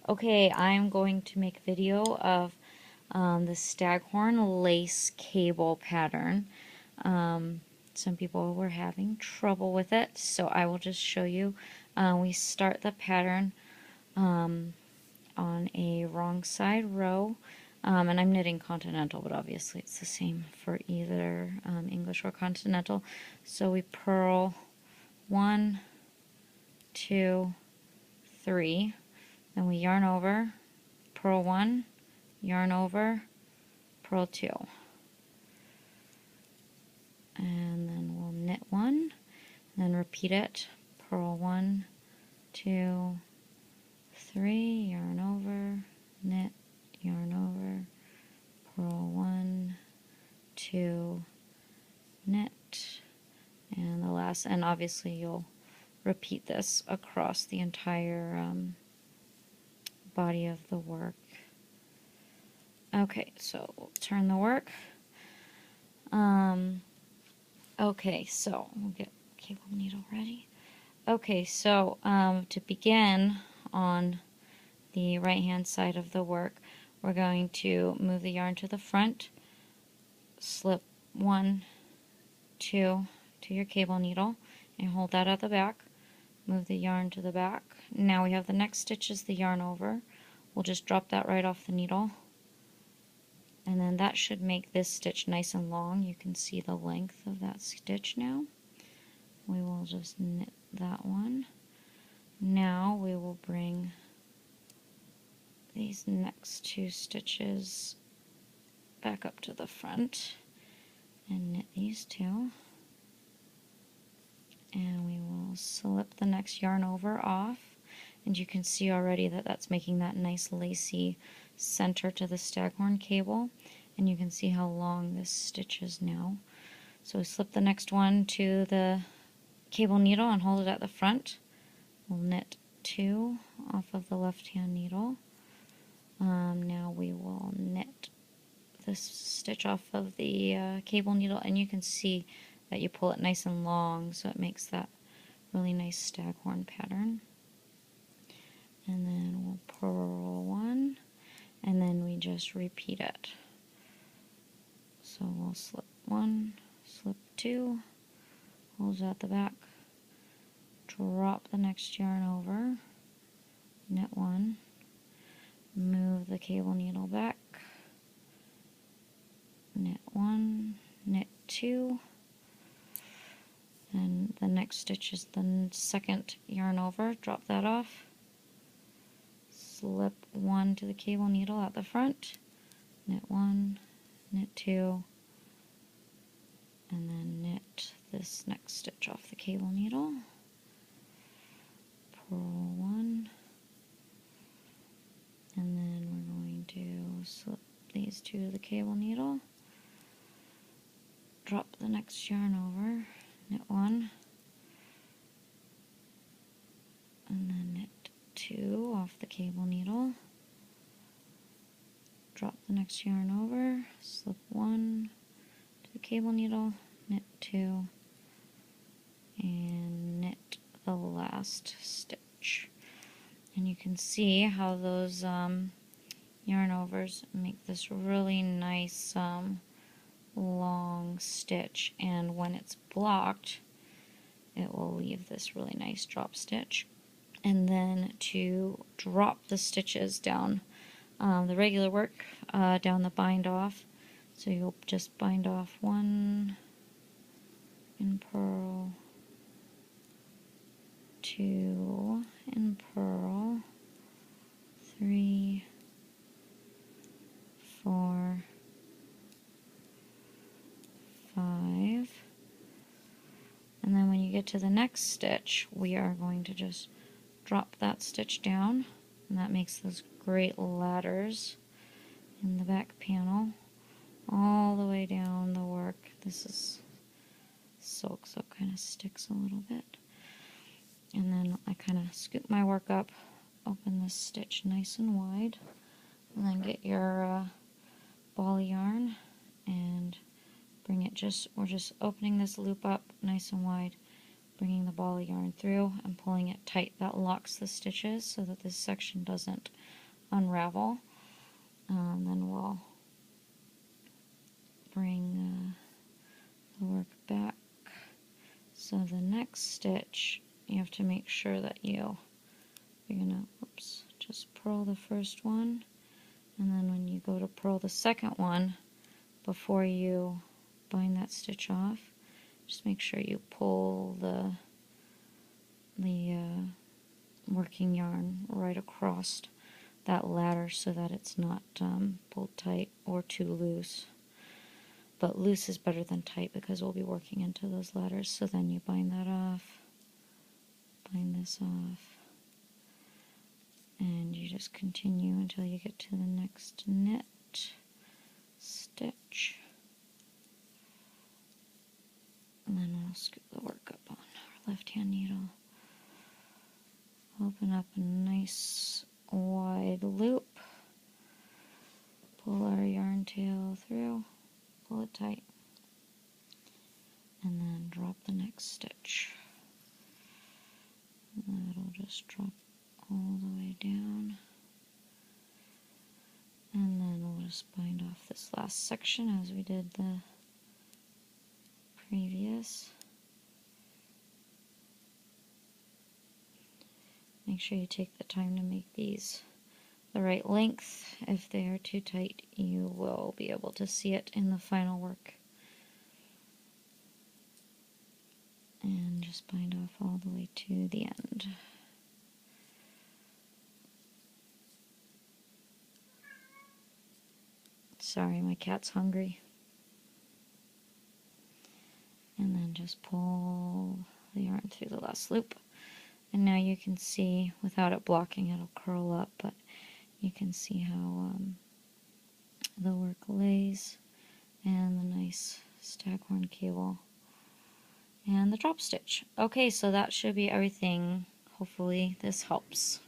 Okay, I'm going to make a video of the Staghorn Lace cable pattern. Some people were having trouble with it, so I will just show you. We start the pattern on a wrong side row, and I'm knitting continental, but obviously it's the same for either English or continental. So we purl 1, 2, 3, then we yarn over, purl 1, yarn over, purl 2, and then we'll knit 1, then repeat it, purl 1, 2, 3, yarn over, knit, yarn over, purl 1, 2, knit, and the last, and obviously you'll repeat this across the entire body of the work. Okay, so we'll turn the work. Okay, so we'll get cable needle ready. Okay, so to begin on the right hand side of the work, we're going to move the yarn to the front, slip 1, 2 to your cable needle, and hold that at the back. Move the yarn to the back. Now we have the next stitch is the yarn over. We'll just drop that right off the needle. And then that should make this stitch nice and long. You can see the length of that stitch now. We will just knit that one. Now we will bring these next two stitches back up to the front and knit these two. And we will slip the next yarn over off. And you can see already that that's making that nice lacy center to the Staghorn cable, and you can see how long this stitch is now. So we slip the next one to the cable needle and hold it at the front. We'll knit 2 off of the left hand needle. Now we will knit this stitch off of the cable needle, and you can see that you pull it nice and long, so it makes that really nice Staghorn pattern. And then we'll purl 1, and then we just repeat it. So we'll slip 1, slip 2, hold it at the back, drop the next yarn over, knit 1, move the cable needle back, knit 1, knit 2, and the next stitch is the second yarn over, drop that off, slip 1 to the cable needle at the front, knit 1, knit 2, and then knit this next stitch off the cable needle, purl 1, and then we're going to slip these two to the cable needle, drop the next yarn over, knit 1, and then knit 2 off the cable needle, drop the next yarn over, slip 1 to the cable needle, knit 2, and knit the last stitch. And you can see how those yarn overs make this really nice long stitch, and when it's blocked it will leave this really nice drop stitch. And then to drop the stitches down the regular work, down the bind off, so you'll just bind off 1 and purl, 2 and purl, 3, 4, 5, and then when you get to the next stitch, we are going to just drop that stitch down, and that makes those great ladders in the back panel all the way down the work. This is silk, so it kind of sticks a little bit. And then I kind of scoop my work up, open this stitch nice and wide, and then get your ball yarn and bring it we're just opening this loop up nice and wide, bringing the ball of yarn through and pulling it tight. That locks the stitches so that this section doesn't unravel. Then we'll bring the work back. So the next stitch, you have to make sure that you're gonna, just purl the first one, and then when you go to purl the second one, before you bind that stitch off, just make sure you pull the working yarn right across that ladder so that it's not pulled tight or too loose. But loose is better than tight because we'll be working into those ladders. So then you bind that off, bind this off, and you just continue until you get to the next knit stitch. And then we'll scoop the work up on our left hand needle. Open up a nice wide loop. Pull our yarn tail through, pull it tight, and then drop the next stitch. And that'll just drop all the way down. And then we'll just bind off this last section as we did the previous. Make sure you take the time to make these the right length. If they are too tight, you will be able to see it in the final work. And just bind off all the way to the end. Sorry, my cat's hungry. And then just pull the yarn through the last loop. And now you can see, without it blocking, it'll curl up, but you can see how the work lays, and the nice staghorn cable, and the drop stitch. Okay, so that should be everything. Hopefully this helps.